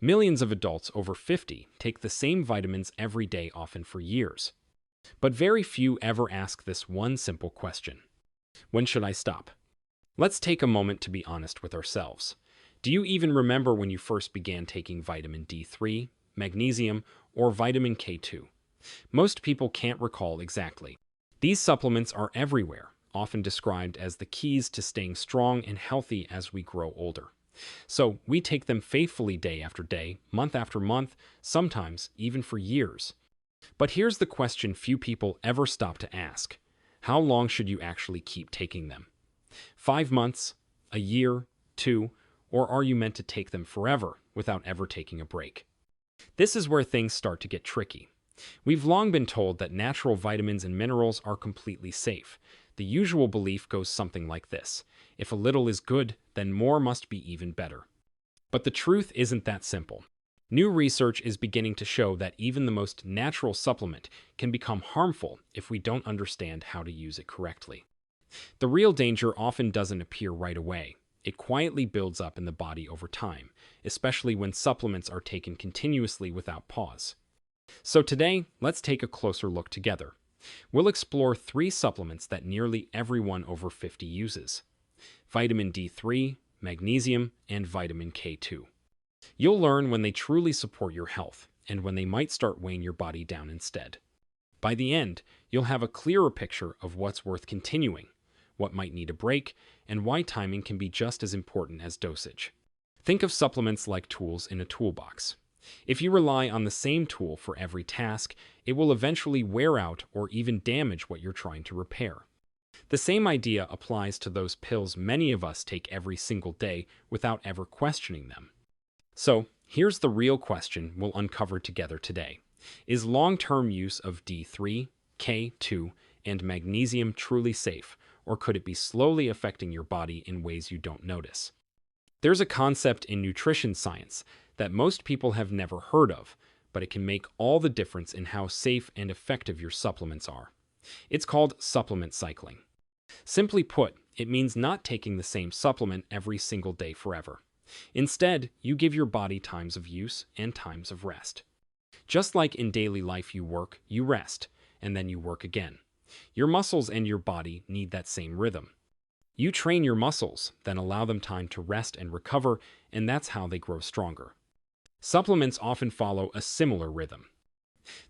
Millions of adults over 50 take the same vitamins every day, often for years. But very few ever ask this one simple question: when should I stop? Let's take a moment to be honest with ourselves. Do you even remember when you first began taking vitamin D3, magnesium, or vitamin K2? Most people can't recall exactly. These supplements are everywhere, often described as the keys to staying strong and healthy as we grow older. So we take them faithfully day after day, month after month, sometimes even for years. But here's the question few people ever stop to ask: how long should you actually keep taking them? 5 months, a year, two, or are you meant to take them forever without ever taking a break? This is where things start to get tricky. We've long been told that natural vitamins and minerals are completely safe. The usual belief goes something like this: if a little is good, then more must be even better. But the truth isn't that simple. New research is beginning to show that even the most natural supplement can become harmful if we don't understand how to use it correctly. The real danger often doesn't appear right away. It quietly builds up in the body over time, especially when supplements are taken continuously without pause. So today, let's take a closer look together. We'll explore 3 supplements that nearly everyone over 50 uses: vitamin D3, magnesium, and vitamin K2. You'll learn when they truly support your health and when they might start weighing your body down instead. By the end, you'll have a clearer picture of what's worth continuing, what might need a break, and why timing can be just as important as dosage. Think of supplements like tools in a toolbox. If you rely on the same tool for every task, it will eventually wear out or even damage what you're trying to repair. The same idea applies to those pills many of us take every single day without ever questioning them. So, here's the real question we'll uncover together today. Is long-term use of D3, K2, and magnesium truly safe, or could it be slowly affecting your body in ways you don't notice? There's a concept in nutrition science that most people have never heard of, but it can make all the difference in how safe and effective your supplements are. It's called supplement cycling. Simply put, it means not taking the same supplement every single day forever. Instead, you give your body times of use and times of rest. Just like in daily life, you work, you rest, and then you work again. Your muscles and your body need that same rhythm. You train your muscles, then allow them time to rest and recover, and that's how they grow stronger. Supplements often follow a similar rhythm.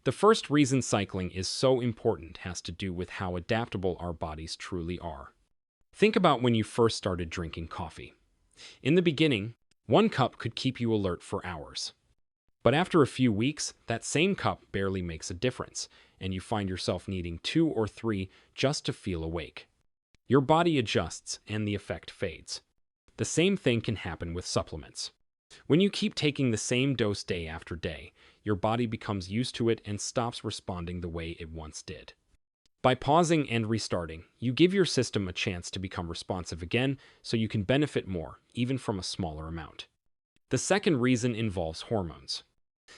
The first reason cycling is so important has to do with how adaptable our bodies truly are. Think about when you first started drinking coffee. In the beginning, 1 cup could keep you alert for hours. But after a few weeks, that same cup barely makes a difference, and you find yourself needing 2 or 3 just to feel awake. Your body adjusts, and the effect fades. The same thing can happen with supplements. When you keep taking the same dose day after day, your body becomes used to it and stops responding the way it once did. By pausing and restarting, you give your system a chance to become responsive again so you can benefit more, even from a smaller amount. The second reason involves hormones.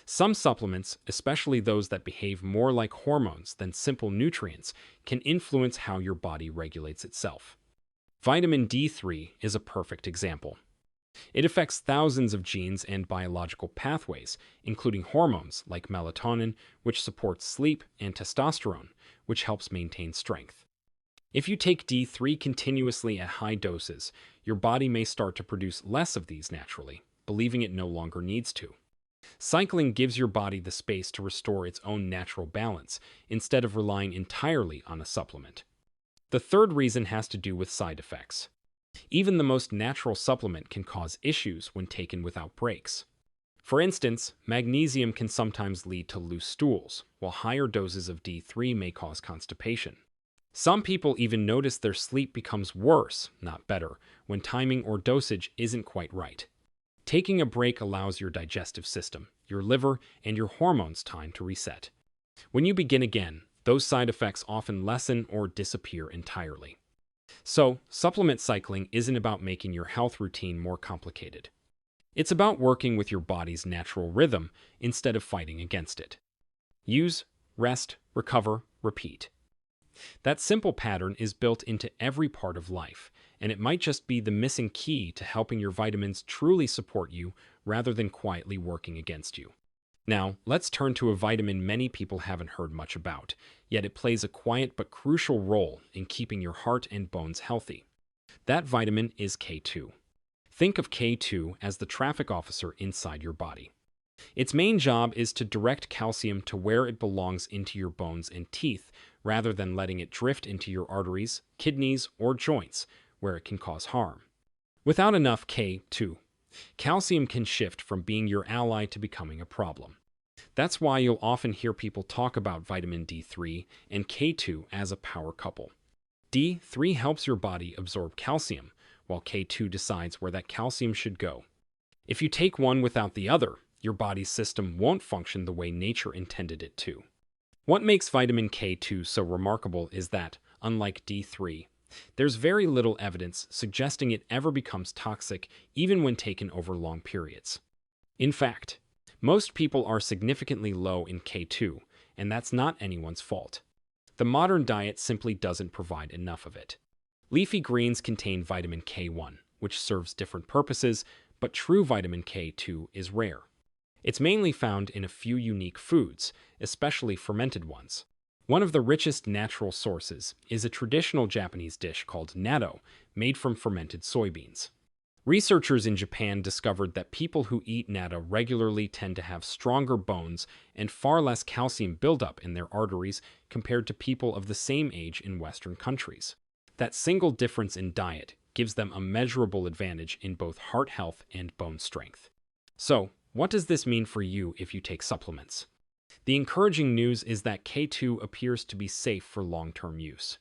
Some supplements, especially those that behave more like hormones than simple nutrients, can influence how your body regulates itself. Vitamin D3 is a perfect example. It affects thousands of genes and biological pathways, including hormones like melatonin, which supports sleep, and testosterone, which helps maintain strength. If you take D3 continuously at high doses, your body may start to produce less of these naturally, believing it no longer needs to. Cycling gives your body the space to restore its own natural balance, instead of relying entirely on a supplement. The third reason has to do with side effects. Even the most natural supplement can cause issues when taken without breaks. For instance, magnesium can sometimes lead to loose stools, while higher doses of D3 may cause constipation. Some people even notice their sleep becomes worse, not better, when timing or dosage isn't quite right. Taking a break allows your digestive system, your liver, and your hormones time to reset. When you begin again, those side effects often lessen or disappear entirely. So, supplement cycling isn't about making your health routine more complicated. It's about working with your body's natural rhythm instead of fighting against it. Use, rest, recover, repeat. That simple pattern is built into every part of life, and it might just be the missing key to helping your vitamins truly support you rather than quietly working against you. Now, let's turn to a vitamin many people haven't heard much about, yet it plays a quiet but crucial role in keeping your heart and bones healthy. That vitamin is K2. Think of K2 as the traffic officer inside your body. Its main job is to direct calcium to where it belongs into your bones and teeth, rather than letting it drift into your arteries, kidneys, or joints, where it can cause harm. Without enough K2, calcium can shift from being your ally to becoming a problem. That's why you'll often hear people talk about vitamin D3 and K2 as a power couple. D3 helps your body absorb calcium, while K2 decides where that calcium should go. If you take one without the other, your body's system won't function the way nature intended it to. What makes vitamin K2 so remarkable is that, unlike D3, there's very little evidence suggesting it ever becomes toxic even when taken over long periods. In fact, most people are significantly low in K2, and that's not anyone's fault. The modern diet simply doesn't provide enough of it. Leafy greens contain vitamin K1, which serves different purposes, but true vitamin K2 is rare. It's mainly found in a few unique foods, especially fermented ones. One of the richest natural sources is a traditional Japanese dish called natto, made from fermented soybeans. Researchers in Japan discovered that people who eat natto regularly tend to have stronger bones and far less calcium buildup in their arteries compared to people of the same age in Western countries. That single difference in diet gives them a measurable advantage in both heart health and bone strength. So, what does this mean for you if you take supplements? The encouraging news is that K2 appears to be safe for long-term use.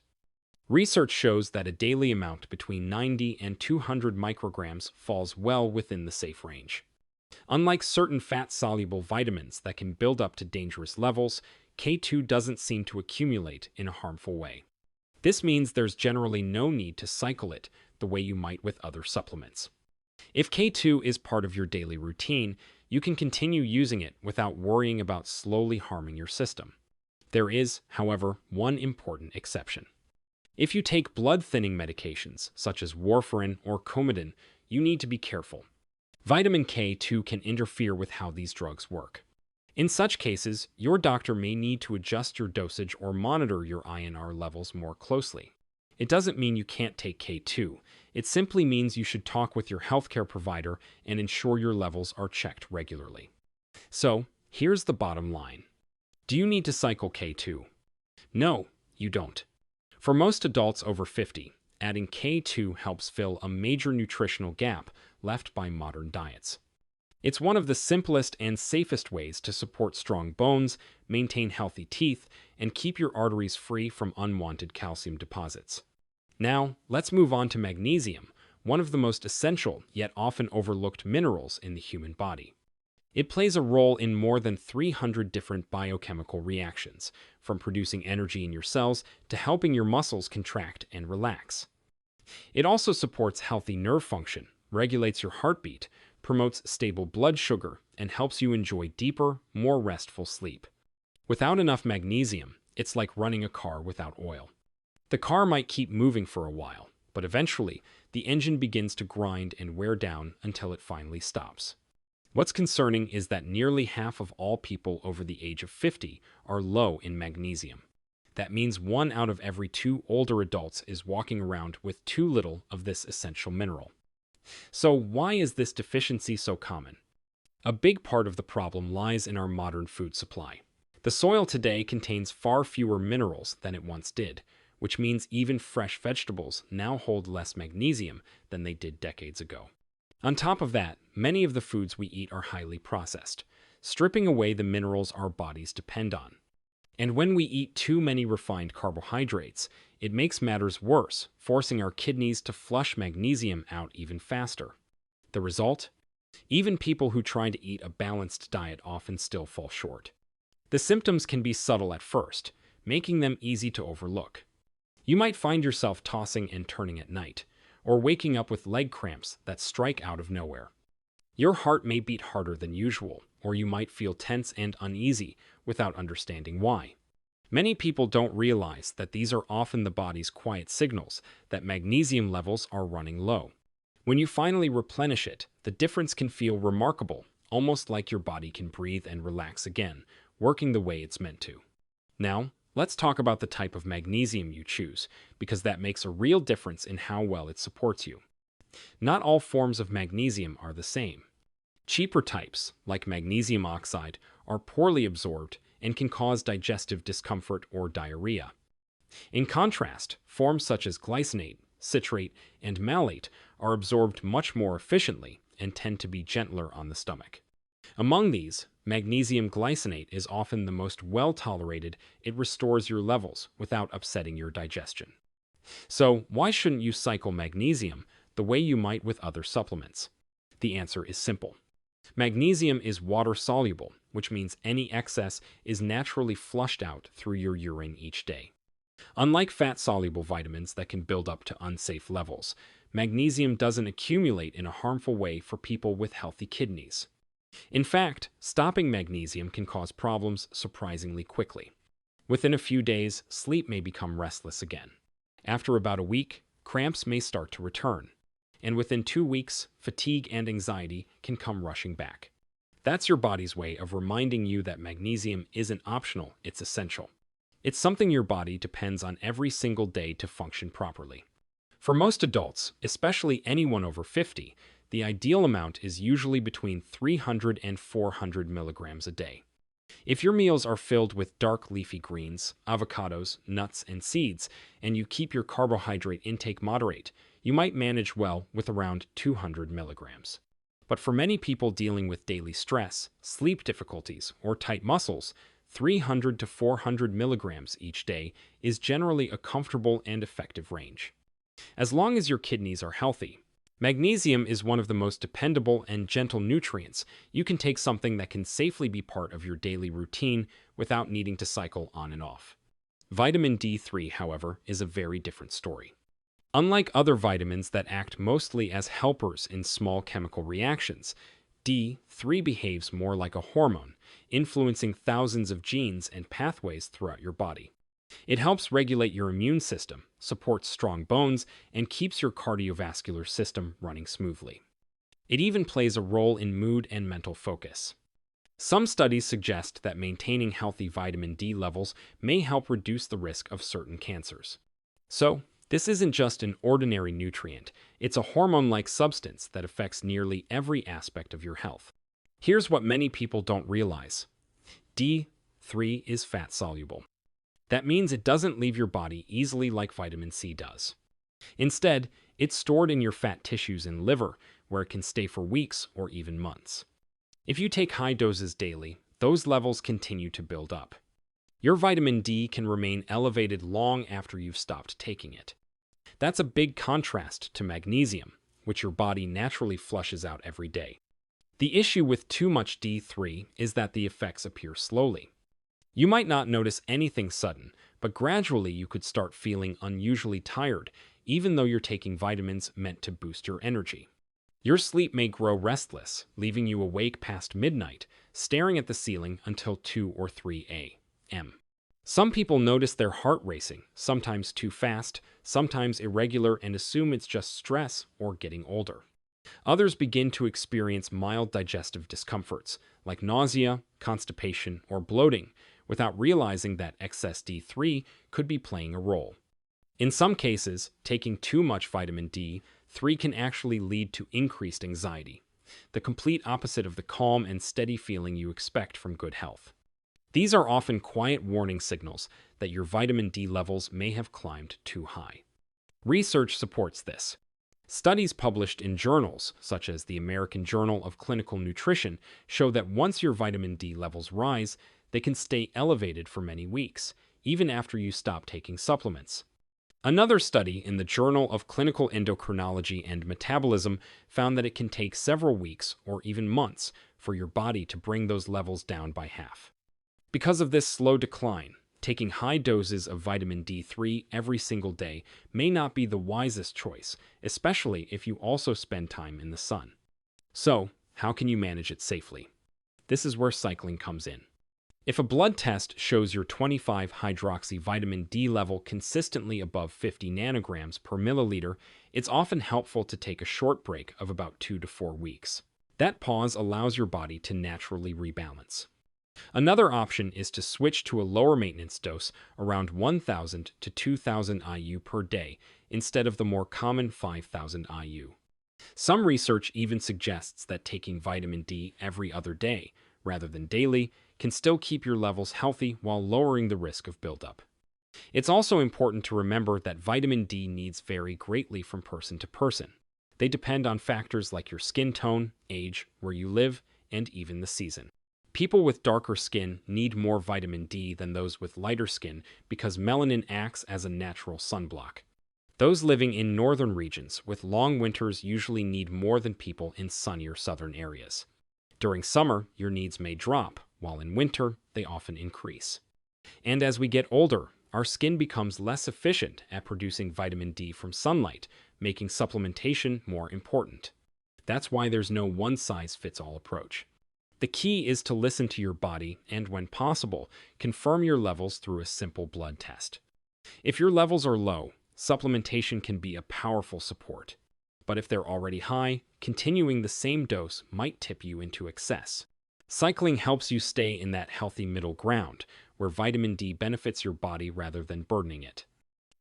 Research shows that a daily amount between 90 and 200 micrograms falls well within the safe range. Unlike certain fat-soluble vitamins that can build up to dangerous levels, K2 doesn't seem to accumulate in a harmful way. This means there's generally no need to cycle it the way you might with other supplements. If K2 is part of your daily routine, you can continue using it without worrying about slowly harming your system. There is, however, one important exception. If you take blood-thinning medications, such as warfarin or Coumadin, you need to be careful. Vitamin K2 can interfere with how these drugs work. In such cases, your doctor may need to adjust your dosage or monitor your INR levels more closely. It doesn't mean you can't take K2. It simply means you should talk with your healthcare provider and ensure your levels are checked regularly. So, here's the bottom line. Do you need to cycle K2? No, you don't. For most adults over 50, adding K2 helps fill a major nutritional gap left by modern diets. It's one of the simplest and safest ways to support strong bones, maintain healthy teeth, and keep your arteries free from unwanted calcium deposits. Now, let's move on to magnesium, one of the most essential yet often overlooked minerals in the human body. It plays a role in more than 300 different biochemical reactions, from producing energy in your cells to helping your muscles contract and relax. It also supports healthy nerve function, regulates your heartbeat, promotes stable blood sugar, and helps you enjoy deeper, more restful sleep. Without enough magnesium, it's like running a car without oil. The car might keep moving for a while, but eventually, the engine begins to grind and wear down until it finally stops. What's concerning is that nearly half of all people over the age of 50 are low in magnesium. That means 1 out of every 2 older adults is walking around with too little of this essential mineral. So why is this deficiency so common? A big part of the problem lies in our modern food supply. The soil today contains far fewer minerals than it once did, which means even fresh vegetables now hold less magnesium than they did decades ago. On top of that, many of the foods we eat are highly processed, stripping away the minerals our bodies depend on. And when we eat too many refined carbohydrates, it makes matters worse, forcing our kidneys to flush magnesium out even faster. The result? Even people who try to eat a balanced diet often still fall short. The symptoms can be subtle at first, making them easy to overlook. You might find yourself tossing and turning at night, or waking up with leg cramps that strike out of nowhere. Your heart may beat harder than usual, or you might feel tense and uneasy without understanding why. Many people don't realize that these are often the body's quiet signals that magnesium levels are running low. When you finally replenish it, the difference can feel remarkable, almost like your body can breathe and relax again, working the way it's meant to. Now, let's talk about the type of magnesium you choose, because that makes a real difference in how well it supports you. Not all forms of magnesium are the same. Cheaper types, like magnesium oxide, are poorly absorbed and can cause digestive discomfort or diarrhea. In contrast, forms such as glycinate, citrate, and malate are absorbed much more efficiently and tend to be gentler on the stomach. Among these, magnesium glycinate is often the most well-tolerated. It restores your levels without upsetting your digestion. So, why shouldn't you cycle magnesium the way you might with other supplements? The answer is simple. Magnesium is water-soluble, which means any excess is naturally flushed out through your urine each day. Unlike fat-soluble vitamins that can build up to unsafe levels, magnesium doesn't accumulate in a harmful way for people with healthy kidneys. In fact, stopping magnesium can cause problems surprisingly quickly. Within a few days, sleep may become restless again. After about a week, cramps may start to return. And within 2 weeks, fatigue and anxiety can come rushing back. That's your body's way of reminding you that magnesium isn't optional, it's essential. It's something your body depends on every single day to function properly. For most adults, especially anyone over 50, the ideal amount is usually between 300 and 400 milligrams a day. If your meals are filled with dark leafy greens, avocados, nuts, and seeds, and you keep your carbohydrate intake moderate, you might manage well with around 200 milligrams. But for many people dealing with daily stress, sleep difficulties, or tight muscles, 300 to 400 milligrams each day is generally a comfortable and effective range. As long as your kidneys are healthy, magnesium is one of the most dependable and gentle nutrients. You can take something that can safely be part of your daily routine without needing to cycle on and off. Vitamin D3, however, is a very different story. Unlike other vitamins that act mostly as helpers in small chemical reactions, D3 behaves more like a hormone, influencing thousands of genes and pathways throughout your body. It helps regulate your immune system, supports strong bones, and keeps your cardiovascular system running smoothly. It even plays a role in mood and mental focus. Some studies suggest that maintaining healthy vitamin D levels may help reduce the risk of certain cancers. So, this isn't just an ordinary nutrient, it's a hormone-like substance that affects nearly every aspect of your health. Here's what many people don't realize. D3 is fat-soluble. That means it doesn't leave your body easily like vitamin C does. Instead, it's stored in your fat tissues and liver, where it can stay for weeks or even months. If you take high doses daily, those levels continue to build up. Your vitamin D can remain elevated long after you've stopped taking it. That's a big contrast to magnesium, which your body naturally flushes out every day. The issue with too much D3 is that the effects appear slowly. You might not notice anything sudden, but gradually you could start feeling unusually tired, even though you're taking vitamins meant to boost your energy. Your sleep may grow restless, leaving you awake past midnight, staring at the ceiling until 2 or 3 a.m. Some people notice their heart racing, sometimes too fast, sometimes irregular, and assume it's just stress or getting older. Others begin to experience mild digestive discomforts, like nausea, constipation, or bloating, without realizing that excess D3 could be playing a role. In some cases, taking too much vitamin D3 can actually lead to increased anxiety, the complete opposite of the calm and steady feeling you expect from good health. These are often quiet warning signals that your vitamin D levels may have climbed too high. Research supports this. Studies published in journals, such as the American Journal of Clinical Nutrition, show that once your vitamin D levels rise, they can stay elevated for many weeks, even after you stop taking supplements. Another study in the Journal of Clinical Endocrinology and Metabolism found that it can take several weeks or even months for your body to bring those levels down by half. Because of this slow decline, taking high doses of vitamin D3 every single day may not be the wisest choice, especially if you also spend time in the sun. So, how can you manage it safely? This is where cycling comes in. If a blood test shows your 25-hydroxy vitamin D level consistently above 50 nanograms per milliliter, it's often helpful to take a short break of about 2 to 4 weeks. That pause allows your body to naturally rebalance. Another option is to switch to a lower maintenance dose around 1,000 to 2,000 IU per day instead of the more common 5,000 IU. Some research even suggests that taking vitamin D every other day, rather than daily, can still keep your levels healthy while lowering the risk of buildup. It's also important to remember that vitamin D needs vary greatly from person to person. They depend on factors like your skin tone, age, where you live, and even the season. People with darker skin need more vitamin D than those with lighter skin because melanin acts as a natural sunblock. Those living in northern regions with long winters usually need more than people in sunnier southern areas. During summer, your needs may drop, while in winter, they often increase. And as we get older, our skin becomes less efficient at producing vitamin D from sunlight, making supplementation more important. That's why there's no one-size-fits-all approach. The key is to listen to your body and, when possible, confirm your levels through a simple blood test. If your levels are low, supplementation can be a powerful support. But if they're already high, continuing the same dose might tip you into excess. Cycling helps you stay in that healthy middle ground, where vitamin D benefits your body rather than burdening it.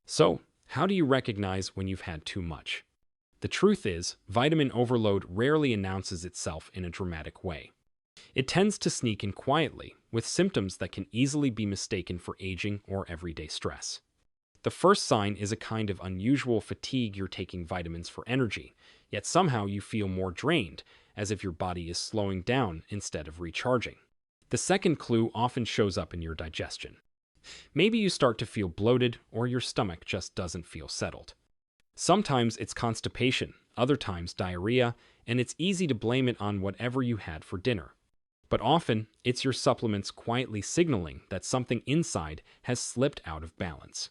So, how do you recognize when you've had too much? The truth is, vitamin overload rarely announces itself in a dramatic way. It tends to sneak in quietly, with symptoms that can easily be mistaken for aging or everyday stress. The first sign is a kind of unusual fatigue. You're taking vitamins for energy, yet somehow you feel more drained, as if your body is slowing down instead of recharging. The second clue often shows up in your digestion. Maybe you start to feel bloated or your stomach just doesn't feel settled. Sometimes it's constipation, other times diarrhea, and it's easy to blame it on whatever you had for dinner. But often, it's your supplements quietly signaling that something inside has slipped out of balance.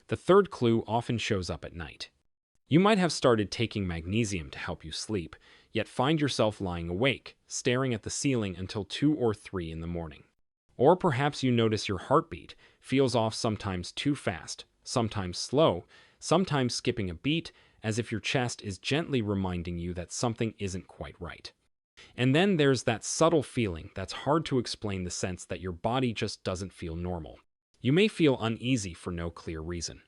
The third clue often shows up at night. You might have started taking magnesium to help you sleep, yet find yourself lying awake, staring at the ceiling until 2 or 3 in the morning. Or perhaps you notice your heartbeat feels off, sometimes too fast, sometimes slow, sometimes skipping a beat, as if your chest is gently reminding you that something isn't quite right. And then there's that subtle feeling that's hard to explain, the sense that your body just doesn't feel normal. You may feel uneasy for no clear reason.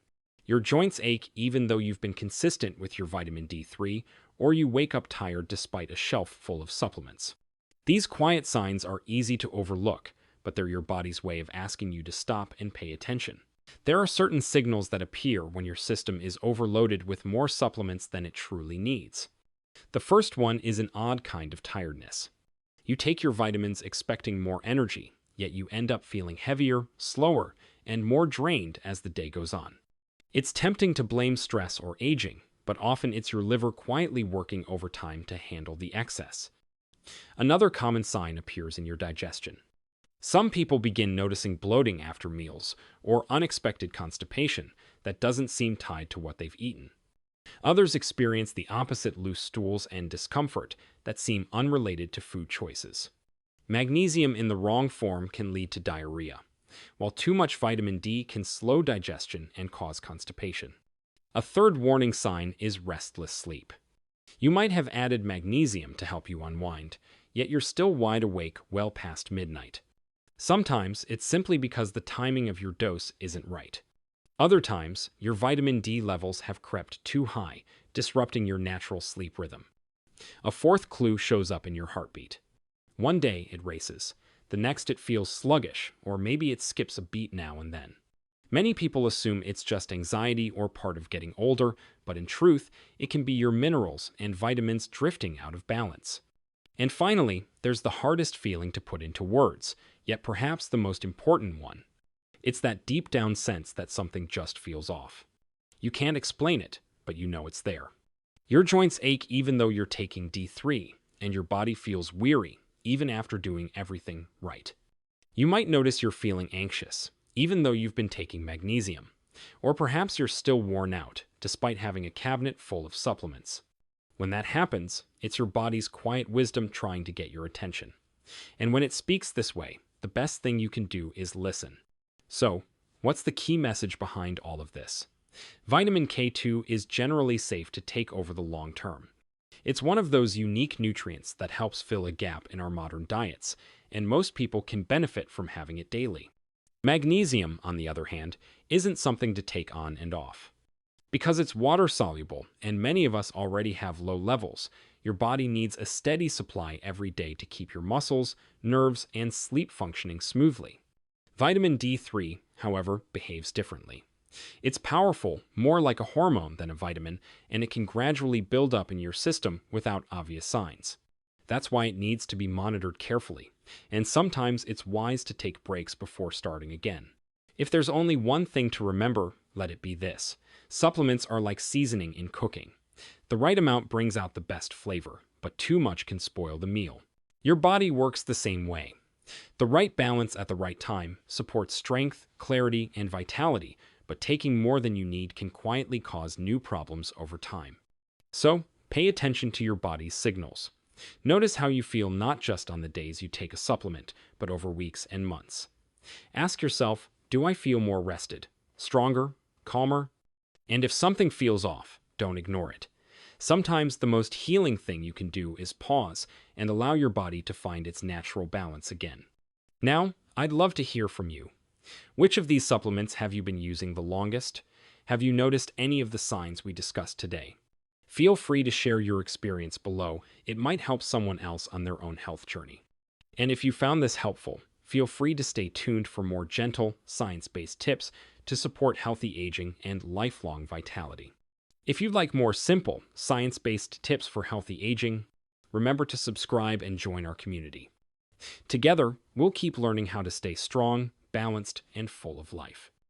Your joints ache even though you've been consistent with your vitamin D3, or you wake up tired despite a shelf full of supplements. These quiet signs are easy to overlook, but they're your body's way of asking you to stop and pay attention. There are certain signals that appear when your system is overloaded with more supplements than it truly needs. The first one is an odd kind of tiredness. You take your vitamins expecting more energy, yet you end up feeling heavier, slower, and more drained as the day goes on. It's tempting to blame stress or aging, but often it's your liver quietly working overtime to handle the excess. Another common sign appears in your digestion. Some people begin noticing bloating after meals or unexpected constipation that doesn't seem tied to what they've eaten. Others experience the opposite, loose stools and discomfort that seem unrelated to food choices. Magnesium in the wrong form can lead to diarrhea, while too much vitamin D can slow digestion and cause constipation. A third warning sign is restless sleep. You might have added magnesium to help you unwind, yet you're still wide awake well past midnight. Sometimes it's simply because the timing of your dose isn't right. Other times, your vitamin D levels have crept too high, disrupting your natural sleep rhythm. A fourth clue shows up in your heartbeat. One day it races, the next it feels sluggish, or maybe it skips a beat now and then. Many people assume it's just anxiety or part of getting older, but in truth, it can be your minerals and vitamins drifting out of balance. And finally, there's the hardest feeling to put into words, yet perhaps the most important one. It's that deep down sense that something just feels off. You can't explain it, but you know it's there. Your joints ache even though you're taking D3, and your body feels weary even after doing everything right. You might notice you're feeling anxious, even though you've been taking magnesium. Or perhaps you're still worn out, despite having a cabinet full of supplements. When that happens, it's your body's quiet wisdom trying to get your attention. And when it speaks this way, the best thing you can do is listen. So, what's the key message behind all of this? Vitamin K2 is generally safe to take over the long term. It's one of those unique nutrients that helps fill a gap in our modern diets, and most people can benefit from having it daily. Magnesium, on the other hand, isn't something to take on and off. Because it's water-soluble, and many of us already have low levels, your body needs a steady supply every day to keep your muscles, nerves, and sleep functioning smoothly. Vitamin D3, however, behaves differently. It's powerful, more like a hormone than a vitamin, and it can gradually build up in your system without obvious signs. That's why it needs to be monitored carefully, and sometimes it's wise to take breaks before starting again. If there's only one thing to remember, let it be this. Supplements are like seasoning in cooking. The right amount brings out the best flavor, but too much can spoil the meal. Your body works the same way. The right balance at the right time supports strength, clarity, and vitality, but taking more than you need can quietly cause new problems over time. So, pay attention to your body's signals. Notice how you feel not just on the days you take a supplement, but over weeks and months. Ask yourself, do I feel more rested, stronger, calmer? And if something feels off, don't ignore it. Sometimes the most healing thing you can do is pause and allow your body to find its natural balance again. Now, I'd love to hear from you. Which of these supplements have you been using the longest? Have you noticed any of the signs we discussed today? Feel free to share your experience below. It might help someone else on their own health journey. And if you found this helpful, feel free to stay tuned for more gentle, science-based tips to support healthy aging and lifelong vitality. If you'd like more simple, science-based tips for healthy aging, remember to subscribe and join our community. Together, we'll keep learning how to stay strong, balanced, and full of life.